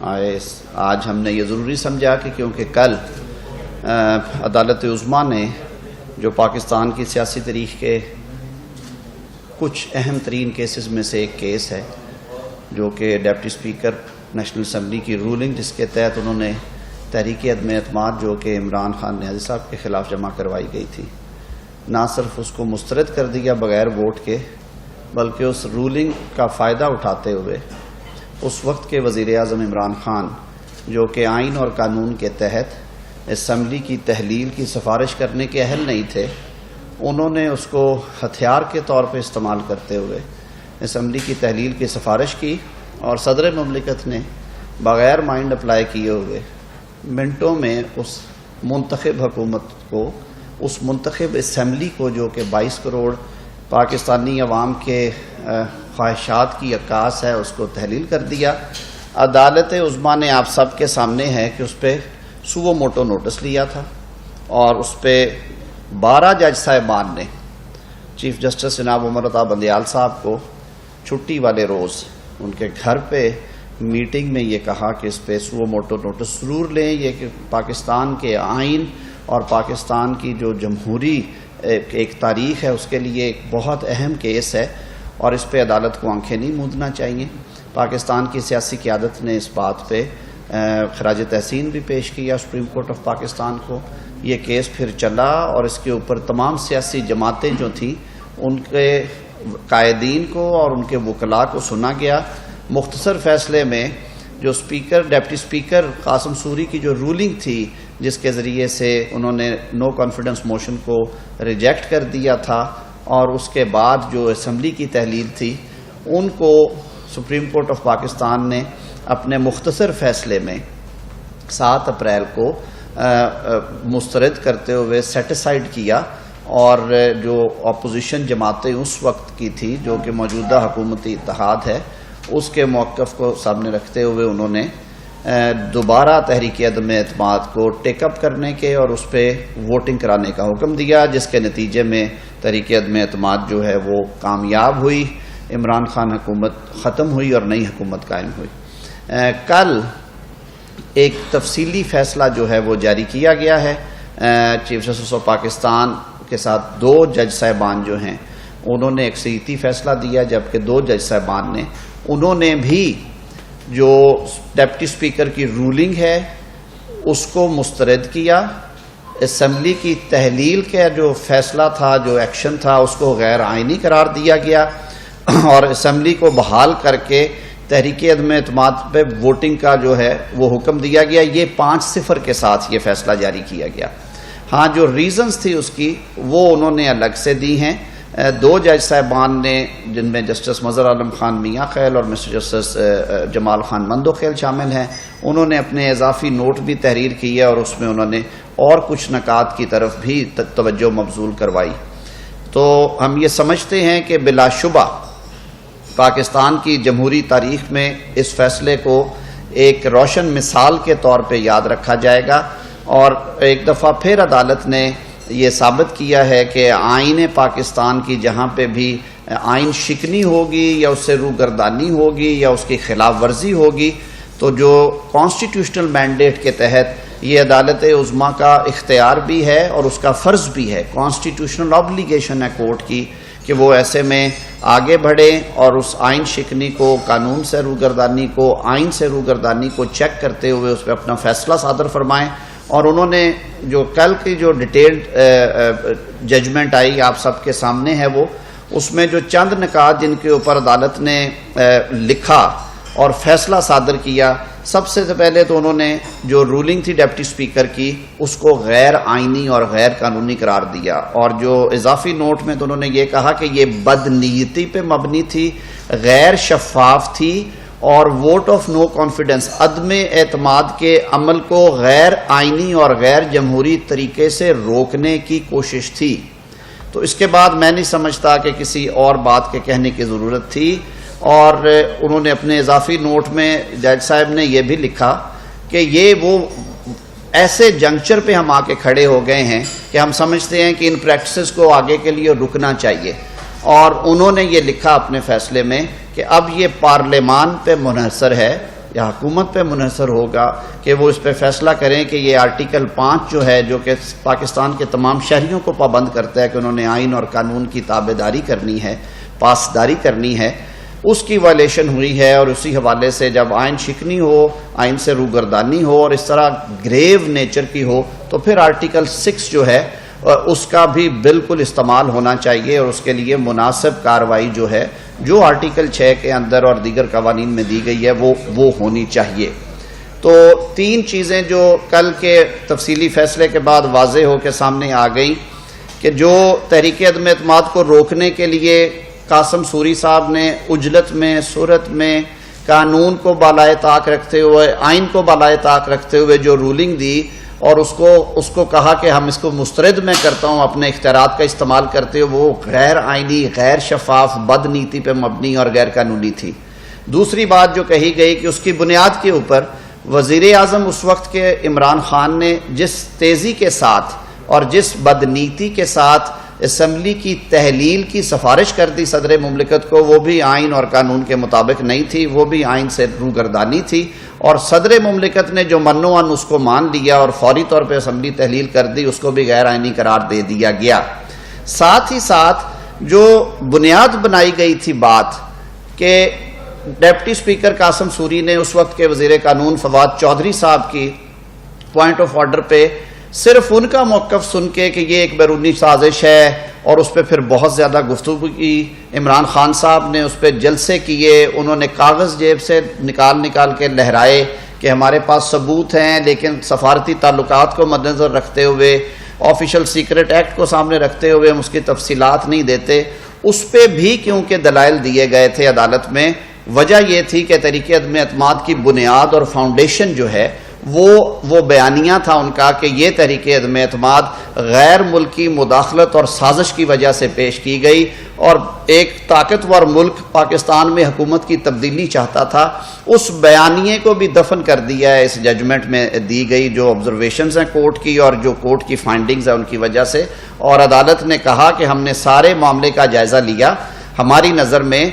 آئے آج ہم نے یہ ضروری سمجھا کہ کیونکہ کل عدالت عظمیٰ نے جو پاکستان کی سیاسی تاریخ کے کچھ اہم ترین کیسز میں سے ایک کیس ہے جو کہ ڈپٹی اسپیکر نیشنل اسمبلی کی رولنگ جس کے تحت انہوں نے تحریک عدم اعتماد جو کہ عمران خان نیازی صاحب کے خلاف جمع کروائی گئی تھی، نہ صرف اس کو مسترد کر دیا بغیر ووٹ کے، بلکہ اس رولنگ کا فائدہ اٹھاتے ہوئے اس وقت کے وزیر اعظم عمران خان جو کہ آئین اور قانون کے تحت اسمبلی کی تحلیل کی سفارش کرنے کے اہل نہیں تھے، انہوں نے اس کو ہتھیار کے طور پہ استعمال کرتے ہوئے اسمبلی کی تحلیل کی سفارش کی، اور صدر مملکت نے بغیر مائنڈ اپلائی کیے ہوئے منٹوں میں اس منتخب حکومت کو، اس منتخب اسمبلی کو جو کہ 22 کروڑ پاکستانی عوام کے خواہشات کی عکاس ہے، اس کو تحلیل کر دیا۔ عدالت عظمیٰ نے آپ سب کے سامنے ہے کہ اس پہ سو موٹو نوٹس لیا تھا، اور اس پہ 12 جج صاحبان نے چیف جسٹس جناب عمر عطا بندیال صاحب کو چھٹی والے روز ان کے گھر پہ میٹنگ میں یہ کہا کہ اس پہ سو موٹو نوٹس ضرور لیں، یہ کہ پاکستان کے آئین اور پاکستان کی جو جمہوری ایک تاریخ ہے اس کے لیے ایک بہت اہم کیس ہے، اور اس پہ عدالت کو آنکھیں نہیں موندنا چاہیے۔ پاکستان کی سیاسی قیادت نے اس بات پہ خراج تحسین بھی پیش کیا سپریم کورٹ آف پاکستان کو۔ یہ کیس پھر چلا اور اس کے اوپر تمام سیاسی جماعتیں جو تھیں ان کے قائدین کو اور ان کے وکلاء کو سنا گیا۔ مختصر فیصلے میں جو ڈپٹی اسپیکر قاسم سوری کی جو رولنگ تھی جس کے ذریعے سے انہوں نے نو کانفیڈنس موشن کو ریجیکٹ کر دیا تھا، اور اس کے بعد جو اسمبلی کی تحلیل تھی ان کو سپریم کورٹ آف پاکستان نے اپنے مختصر فیصلے میں 7 اپریل کو مسترد کرتے ہوئے سیٹ اسائیڈ کیا، اور جو اپوزیشن جماعتیں اس وقت کی تھی جو کہ موجودہ حکومتی اتحاد ہے اس کے موقف کو سامنے رکھتے ہوئے انہوں نے دوبارہ تحریک عدم اعتماد کو ٹیک اپ کرنے کے اور اس پہ ووٹنگ کرانے کا حکم دیا، جس کے نتیجے میں تحریک عدم اعتماد جو ہے وہ کامیاب ہوئی، عمران خان حکومت ختم ہوئی اور نئی حکومت قائم ہوئی۔ کل ایک تفصیلی فیصلہ جو ہے وہ جاری کیا گیا ہے۔ چیف جسٹس آف پاکستان کے ساتھ 2 جج صاحبان جو ہیں انہوں نے اکثریتی فیصلہ دیا، جبکہ 2 جج صاحبان نے انہوں نے بھی جو ڈپٹی اسپیکر کی رولنگ ہے اس کو مسترد کیا۔ اسمبلی کی تحلیل کا جو فیصلہ تھا، جو ایکشن تھا، اس کو غیر آئینی قرار دیا گیا، اور اسمبلی کو بحال کر کے تحریک عدم اعتماد پہ ووٹنگ کا جو ہے وہ حکم دیا گیا۔ یہ 5-0 کے ساتھ یہ فیصلہ جاری کیا گیا۔ ہاں، جو ریزنز تھی اس کی وہ انہوں نے الگ سے دی ہیں۔ 2 جج صاحبان نے، جن میں جسٹس مظہر عالم خان میاں خیل اور مسٹر جسٹس جمال خان مندوخیل شامل ہیں، انہوں نے اپنے اضافی نوٹ بھی تحریر کیے، اور اس میں انہوں نے اور کچھ نکات کی طرف بھی توجہ مبذول کروائی۔ تو ہم یہ سمجھتے ہیں کہ بلا شبہ پاکستان کی جمہوری تاریخ میں اس فیصلے کو ایک روشن مثال کے طور پہ یاد رکھا جائے گا، اور ایک دفعہ پھر عدالت نے یہ ثابت کیا ہے کہ آئین پاکستان کی جہاں پہ بھی آئین شکنی ہوگی یا اس سے روگردانی ہوگی یا اس کی خلاف ورزی ہوگی، تو جو کانسٹیٹیوشنل مینڈیٹ کے تحت یہ عدالت عظمیٰ کا اختیار بھی ہے اور اس کا فرض بھی ہے، کانسٹیٹیوشنل آبلیگیشن ہے کورٹ کی کہ وہ ایسے میں آگے بڑھیں اور اس آئین شکنی کو، قانون سے روگردانی کو، آئین سے روگردانی کو چیک کرتے ہوئے اس پہ اپنا فیصلہ صادر فرمائیں۔ اور انہوں نے جو کل کی جو ڈیٹیلڈ ججمنٹ آئی آپ سب کے سامنے ہے، وہ اس میں جو چند نکات جن کے اوپر عدالت نے لکھا اور فیصلہ صادر کیا، سب سے پہلے تو انہوں نے جو رولنگ تھی ڈپٹی اسپیکر کی اس کو غیر آئینی اور غیر قانونی قرار دیا، اور جو اضافی نوٹ میں تو انہوں نے یہ کہا کہ یہ بدنیتی پہ مبنی تھی، غیر شفاف تھی، اور ووٹ آف نو کانفیڈنس عدم اعتماد کے عمل کو غیر آئینی اور غیر جمہوری طریقے سے روکنے کی کوشش تھی۔ تو اس کے بعد میں نہیں سمجھتا کہ کسی اور بات کے کہنے کی ضرورت تھی، اور انہوں نے اپنے اضافی نوٹ میں جج صاحب نے یہ بھی لکھا کہ یہ وہ ایسے جنکچر پہ ہم آ کے کھڑے ہو گئے ہیں کہ ہم سمجھتے ہیں کہ ان پریکٹسز کو آگے کے لیے رکنا چاہیے، اور انہوں نے یہ لکھا اپنے فیصلے میں کہ اب یہ پارلیمان پہ منحصر ہے یا حکومت پہ منحصر ہوگا کہ وہ اس پہ فیصلہ کریں کہ یہ آرٹیکل 5 جو ہے، جو کہ پاکستان کے تمام شہریوں کو پابند کرتا ہے کہ انہوں نے آئین اور قانون کی تابعداری کرنی ہے، پاسداری کرنی ہے، اس کی وائلیشن ہوئی ہے. اور اسی حوالے سے جب آئین شکنی ہو، آئین سے روگردانی ہو اور اس طرح گریو نیچر کی ہو، تو پھر آرٹیکل 6 جو ہے اس کا بھی بالکل استعمال ہونا چاہیے، اور اس کے لیے مناسب کارروائی جو ہے، جو آرٹیکل 6 کے اندر اور دیگر قوانین میں دی گئی ہے، وہ ہونی چاہیے. تو 3 چیزیں جو کل کے تفصیلی فیصلے کے بعد واضح ہو کے سامنے آ گئیں کہ جو تحریک عدم اعتماد کو روکنے کے لیے قاسم سوری صاحب نے عجلت میں، صورت میں، قانون کو بالائے طاق رکھتے ہوئے، آئین کو بالائے طاق رکھتے ہوئے جو رولنگ دی اور اس کو کہا کہ ہم اس کو مسترد میں کرتا ہوں اپنے اختیارات کا استعمال کرتے ہوئے، وہ غیر آئینی، غیر شفاف، بد نیتی پہ مبنی اور غیر قانونی تھی. دوسری بات جو کہی گئی کہ اس کی بنیاد کے اوپر وزیر اعظم اس وقت کے عمران خان نے جس تیزی کے ساتھ اور جس بد نیتی کے ساتھ اسمبلی کی تحلیل کی سفارش کر دی صدر مملکت کو، وہ بھی آئین اور قانون کے مطابق نہیں تھی، وہ بھی آئین سے روگردانی تھی. اور صدر مملکت نے جو منوان اس کو مان لیا اور فوری طور پہ اسمبلی تحلیل کر دی، اس کو بھی غیر آئینی قرار دے دیا گیا. ساتھ ہی ساتھ جو بنیاد بنائی گئی تھی بات کہ ڈیپٹی سپیکر قاسم سوری نے اس وقت کے وزیر قانون فواد چودھری صاحب کی پوائنٹ آف آرڈر پہ صرف ان کا موقف سن کے کہ یہ ایک بیرونی سازش ہے، اور اس پہ پھر بہت زیادہ گفتگو کی. عمران خان صاحب نے اس پہ جلسے کیے، انہوں نے کاغذ جیب سے نکال کے لہرائے کہ ہمارے پاس ثبوت ہیں، لیکن سفارتی تعلقات کو مد نظر رکھتے ہوئے، آفیشل سیکرٹ ایکٹ کو سامنے رکھتے ہوئے ہم اس کی تفصیلات نہیں دیتے. اس پہ بھی کیونکہ دلائل دیے گئے تھے عدالت میں، وجہ یہ تھی کہ تحریک عدم اعتماد کی بنیاد اور فاؤنڈیشن جو ہے وہ بیانیہ تھا ان کا کہ یہ تحریک عدم اعتماد غیر ملکی مداخلت اور سازش کی وجہ سے پیش کی گئی، اور ایک طاقتور ملک پاکستان میں حکومت کی تبدیلی چاہتا تھا. اس بیانیے کو بھی دفن کر دیا ہے اس ججمنٹ میں دی گئی جو آبزرویشنز ہیں کورٹ کی اور جو کورٹ کی فائنڈنگز ہیں ان کی وجہ سے. اور عدالت نے کہا کہ ہم نے سارے معاملے کا جائزہ لیا، ہماری نظر میں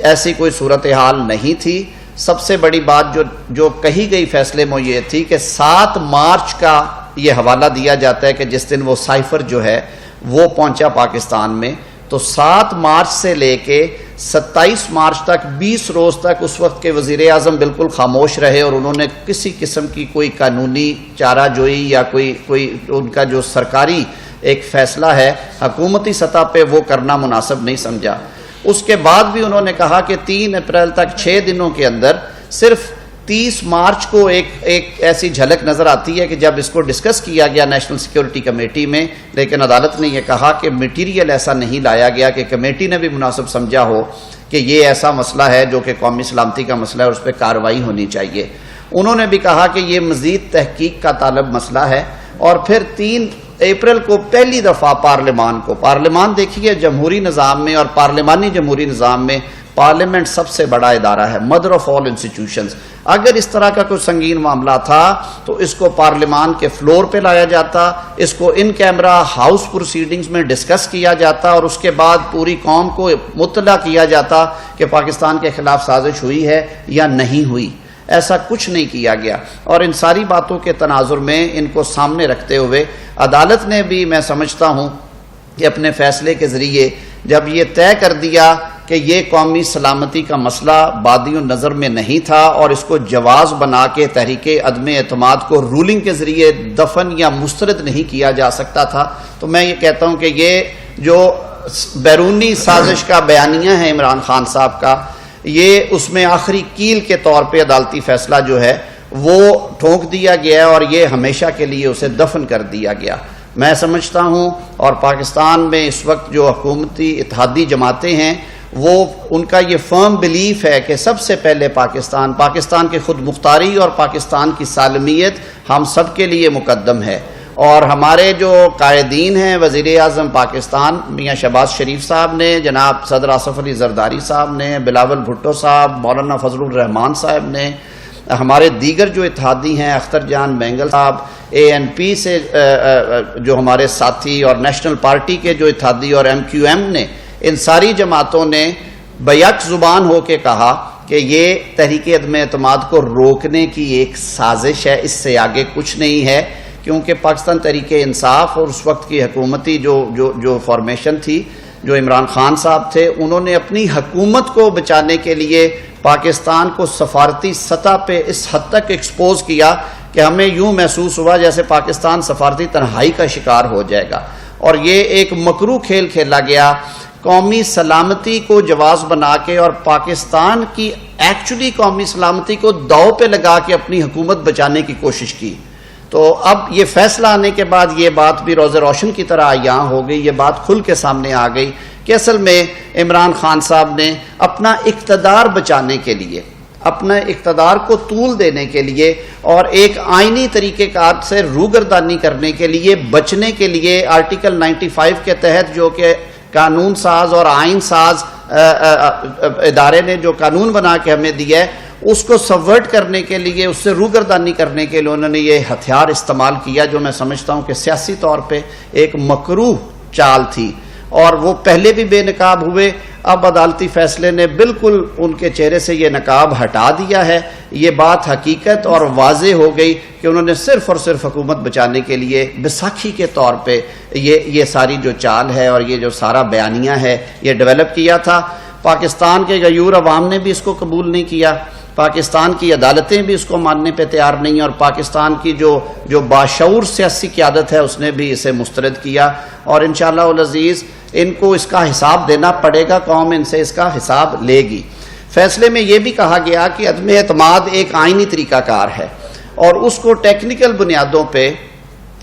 ایسی کوئی صورتحال نہیں تھی. سب سے بڑی بات جو کہی گئی فیصلے میں یہ تھی کہ 7 مارچ کا یہ حوالہ دیا جاتا ہے کہ جس دن وہ سائفر جو ہے وہ پہنچا پاکستان میں. تو 7 مارچ سے لے کے 27 مارچ تک 20 روز تک اس وقت کے وزیر اعظم بالکل خاموش رہے، اور انہوں نے کسی قسم کی کوئی قانونی چارہ جوئی یا کوئی ان کا جو سرکاری ایک فیصلہ ہے حکومتی سطح پہ وہ کرنا مناسب نہیں سمجھا. اس کے بعد بھی انہوں نے کہا کہ 3 اپریل تک 6 دنوں کے اندر صرف 30 مارچ کو ایک ایسی جھلک نظر آتی ہے کہ جب اس کو ڈسکس کیا گیا نیشنل سیکیورٹی کمیٹی میں، لیکن عدالت نے یہ کہا کہ میٹیریل ایسا نہیں لایا گیا کہ کمیٹی نے بھی مناسب سمجھا ہو کہ یہ ایسا مسئلہ ہے جو کہ قومی سلامتی کا مسئلہ ہے اور اس پہ کارروائی ہونی چاہیے. انہوں نے بھی کہا کہ یہ مزید تحقیق کا طالب مسئلہ ہے. اور پھر 3 اپریل کو پہلی دفعہ پارلیمان دیکھیے جمہوری نظام میں اور پارلیمانی جمہوری نظام میں پارلیمنٹ سب سے بڑا ادارہ ہے، مدر آف آل انسٹیٹیوشنز. اگر اس طرح کا کوئی سنگین معاملہ تھا تو اس کو پارلیمان کے فلور پہ لایا جاتا، اس کو ان کیمرہ ہاؤس پروسیڈنگز میں ڈسکس کیا جاتا، اور اس کے بعد پوری قوم کو مطلع کیا جاتا کہ پاکستان کے خلاف سازش ہوئی ہے یا نہیں ہوئی. ایسا کچھ نہیں کیا گیا. اور ان ساری باتوں کے تناظر میں ان کو سامنے رکھتے ہوئے عدالت نے بھی میں سمجھتا ہوں کہ اپنے فیصلے کے ذریعے جب یہ طے کر دیا کہ یہ قومی سلامتی کا مسئلہ بادی نظر میں نہیں تھا اور اس کو جواز بنا کے تحریک عدم اعتماد کو رولنگ کے ذریعے دفن یا مسترد نہیں کیا جا سکتا تھا، تو میں یہ کہتا ہوں کہ یہ جو بیرونی سازش کا بیانیہ ہے عمران خان صاحب کا، یہ اس میں آخری کیل کے طور پہ عدالتی فیصلہ جو ہے وہ ٹھونک دیا گیا اور یہ ہمیشہ کے لیے اسے دفن کر دیا گیا. میں سمجھتا ہوں اور پاکستان میں اس وقت جو حکومتی اتحادی جماعتیں ہیں وہ ان کا یہ فرم بلیف ہے کہ سب سے پہلے پاکستان کی خود مختاری اور پاکستان کی سالمیت ہم سب کے لیے مقدم ہے. اور ہمارے جو قائدین ہیں وزیر اعظم پاکستان میاں شہباز شریف صاحب نے، جناب صدر آصف علی زرداری صاحب نے، بلاول بھٹو صاحب، مولانا فضل الرحمان صاحب نے، ہمارے دیگر جو اتحادی ہیں اختر جان بینگل صاحب، ANP سے جو ہمارے ساتھی اور نیشنل پارٹی کے جو اتحادی اور MQM نے، ان ساری جماعتوں نے بیک زبان ہو کے کہا کہ یہ تحریک عدم اعتماد کو روکنے کی ایک سازش ہے، اس سے آگے کچھ نہیں ہے، کیونکہ پاکستان تحریک انصاف اور اس وقت کی حکومتی جو فارمیشن تھی، جو عمران خان صاحب تھے، انہوں نے اپنی حکومت کو بچانے کے لیے پاکستان کو سفارتی سطح پہ اس حد تک ایکسپوز کیا کہ ہمیں یوں محسوس ہوا جیسے پاکستان سفارتی تنہائی کا شکار ہو جائے گا، اور یہ ایک مکروہ کھیل کھیلا گیا قومی سلامتی کو جواز بنا کے، اور پاکستان کی ایکچولی قومی سلامتی کو داؤ پہ لگا کے اپنی حکومت بچانے کی کوشش کی۔ تو اب یہ فیصلہ آنے کے بعد یہ بات بھی روز روشن کی طرح یہاں ہو گئی، یہ بات کھل کے سامنے آ گئی کہ اصل میں عمران خان صاحب نے اپنا اقتدار بچانے کے لیے، اپنے اقتدار کو طول دینے کے لیے اور ایک آئینی طریقہ کار سے روگردانی کرنے کے لیے، بچنے کے لیے، آرٹیکل 95 کے تحت جو کہ قانون ساز اور آئین ساز ادارے نے جو قانون بنا کے ہمیں دیا ہے، اس کو سبورٹ کرنے کے لیے، اس سے روگردانی کرنے کے لیے انہوں نے یہ ہتھیار استعمال کیا، جو میں سمجھتا ہوں کہ سیاسی طور پہ ایک مکروہ چال تھی، اور وہ پہلے بھی بے نقاب ہوئے، اب عدالتی فیصلے نے بالکل ان کے چہرے سے یہ نقاب ہٹا دیا ہے۔ یہ بات حقیقت اور واضح ہو گئی کہ انہوں نے صرف اور صرف حکومت بچانے کے لیے بیساکھی کے طور پہ یہ ساری جو چال ہے اور یہ جو سارا بیانیہ ہے یہ ڈیولپ کیا تھا۔ پاکستان کے غیور عوام نے بھی اس کو قبول نہیں کیا، پاکستان کی عدالتیں بھی اس کو ماننے پہ تیار نہیں، اور پاکستان کی جو باشعور سیاسی قیادت ہے اس نے بھی اسے مسترد کیا، اور انشاءاللہ العزیز ان کو اس کا حساب دینا پڑے گا، قوم ان سے اس کا حساب لے گی۔ فیصلے میں یہ بھی کہا گیا کہ عدم اعتماد ایک آئینی طریقہ کار ہے، اور اس کو ٹیکنیکل بنیادوں پہ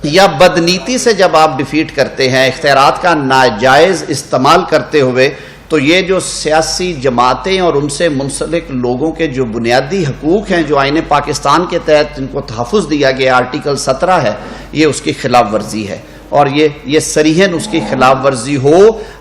یا بدنیتی سے جب آپ ڈیفیٹ کرتے ہیں، اختیارات کا ناجائز استعمال کرتے ہوئے، تو یہ جو سیاسی جماعتیں اور ان سے منسلک لوگوں کے جو بنیادی حقوق ہیں جو آئین پاکستان کے تحت جن کو تحفظ دیا گیا، آرٹیکل 17 ہے، یہ اس کی خلاف ورزی ہے، اور یہ صریحاً اس کی خلاف ورزی ہو۔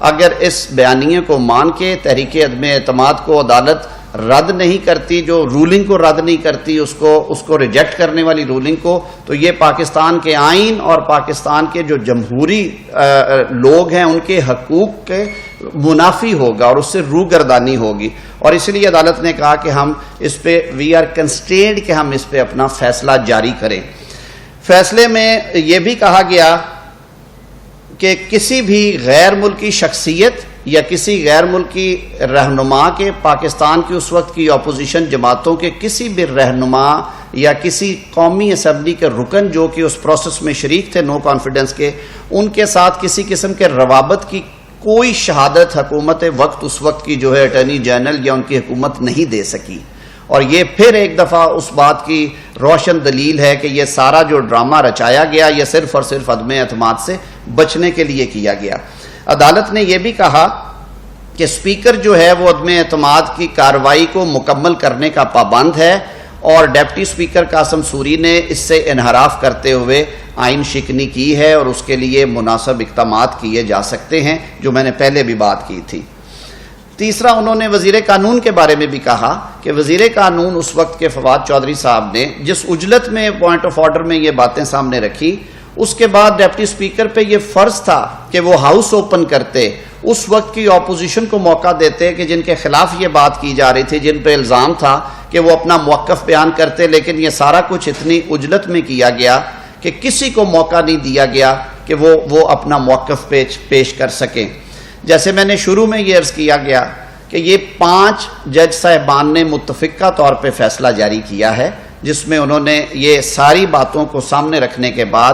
اگر اس بیانیے کو مان کے تحریک عدم اعتماد کو عدالت رد نہیں کرتی، جو رولنگ کو رد نہیں کرتی، اس کو ریجیکٹ کرنے والی رولنگ کو، تو یہ پاکستان کے آئین اور پاکستان کے جو جمہوری لوگ ہیں ان کے حقوق کے منافی ہوگا، اور اس سے روگردانی ہوگی، اور اس لیے عدالت نے کہا کہ ہم اس پہ وی آر کنسٹرینڈ کہ ہم اس پہ اپنا فیصلہ جاری کریں۔ فیصلے میں یہ بھی کہا گیا کہ کسی بھی غیر ملکی شخصیت یا کسی غیر ملکی رہنما کے، پاکستان کی اس وقت کی اپوزیشن جماعتوں کے کسی بھی رہنما یا کسی قومی اسمبلی کے رکن جو کہ اس پروسیس میں شریک تھے نو کانفیڈنس کے، ان کے ساتھ کسی قسم کے روابط کی کوئی شہادت حکومت اس وقت کی جو ہے اٹارنی جنرل یا ان کی حکومت نہیں دے سکی، اور یہ پھر ایک دفعہ اس بات کی روشن دلیل ہے کہ یہ سارا جو ڈرامہ رچایا گیا یہ صرف اور صرف عدم اعتماد سے بچنے کے لیے کیا گیا۔ عدالت نے یہ بھی کہا کہ اسپیکر جو ہے وہ عدم اعتماد کی کارروائی کو مکمل کرنے کا پابند ہے، اور ڈپٹی اسپیکر قاسم سوری نے اس سے انحراف کرتے ہوئے آئین شکنی کی ہے، اور اس کے لیے مناسب اقدامات کیے جا سکتے ہیں، جو میں نے پہلے بھی بات کی تھی۔ تیسرا، انہوں نے وزیر قانون کے بارے میں بھی کہا کہ وزیر قانون اس وقت کے فواد چودھری صاحب نے جس اجلت میں پوائنٹ آف آرڈر میں یہ باتیں سامنے رکھی، اس کے بعد ڈپٹی اسپیکر پہ یہ فرض تھا کہ وہ ہاؤس اوپن کرتے، اس وقت کی اپوزیشن کو موقع دیتے کہ جن کے خلاف یہ بات کی جا رہی تھی، جن پہ الزام تھا، کہ وہ اپنا موقف بیان کرتے، لیکن یہ سارا کچھ اتنی اجلت میں کیا گیا کہ کسی کو موقع نہیں دیا گیا کہ وہ اپنا موقف پیش کر سکیں۔ جیسے میں نے شروع میں یہ عرض کیا گیا کہ یہ 5 جج صاحبان نے متفقہ طور پہ فیصلہ جاری کیا ہے، جس میں انہوں نے یہ ساری باتوں کو سامنے رکھنے کے بعد،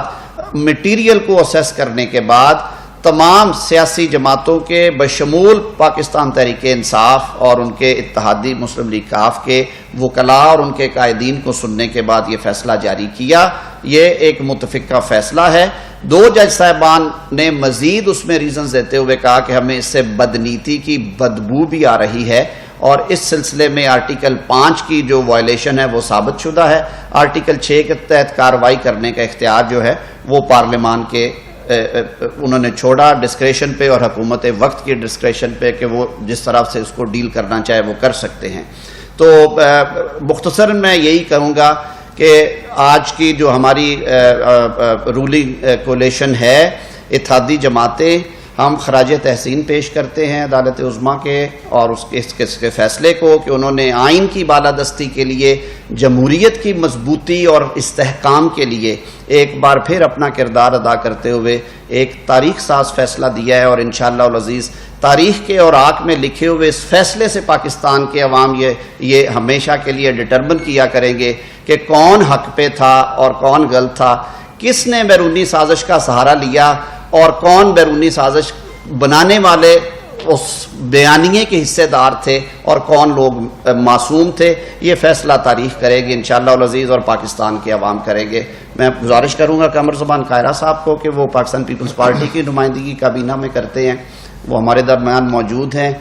میٹیریل کو اسیس کرنے کے بعد، تمام سیاسی جماعتوں کے بشمول پاکستان تحریک انصاف اور ان کے اتحادی مسلم لیگ کاف کے وکلاء اور ان کے قائدین کو سننے کے بعد یہ فیصلہ جاری کیا۔ یہ ایک متفقہ فیصلہ ہے۔ 2 جج صاحبان نے مزید اس میں ریزنز دیتے ہوئے کہا کہ ہمیں اس سے بدنیتی کی بدبو بھی آ رہی ہے، اور اس سلسلے میں آرٹیکل 5 کی جو وائلیشن ہے وہ ثابت شدہ ہے۔ آرٹیکل 6 کے تحت کارروائی کرنے کا اختیار جو ہے وہ پارلیمان کے انہوں نے چھوڑا ڈسکریشن پہ، اور حکومت وقت کی ڈسکریشن پہ کہ وہ جس طرح سے اس کو ڈیل کرنا چاہے وہ کر سکتے ہیں۔ تو مختصراً میں یہی کہوں گا کہ آج کی جو ہماری رولنگ کولیشن ہے، اتحادی جماعتیں ہم خراج تحسین پیش کرتے ہیں عدالت عظمیٰ کے اور اس کے فیصلے کو کہ انہوں نے آئین کی بالادستی کے لیے، جمہوریت کی مضبوطی اور استحکام کے لیے ایک بار پھر اپنا کردار ادا کرتے ہوئے ایک تاریخ ساز فیصلہ دیا ہے، اور انشاءاللہ العزیز تاریخ کے اور آگ میں لکھے ہوئے اس فیصلے سے پاکستان کے عوام یہ ہمیشہ کے لیے ڈٹرمن کیا کریں گے کہ کون حق پہ تھا اور کون غلط تھا، کس نے بیرونی سازش کا سہارا لیا اور کون بیرونی سازش بنانے والے اس بیانیے کے حصے دار تھے اور کون لوگ معصوم تھے۔ یہ فیصلہ تاریخ کرے گی انشاءاللہ العزیز اور پاکستان کے عوام کریں گے۔ میں گزارش کروں گا قمر زمان قاہرہ صاحب کو کہ وہ پاکستان پیپلز پارٹی کی نمائندگی کابینہ میں کرتے ہیں، وہ ہمارے درمیان موجود ہیں۔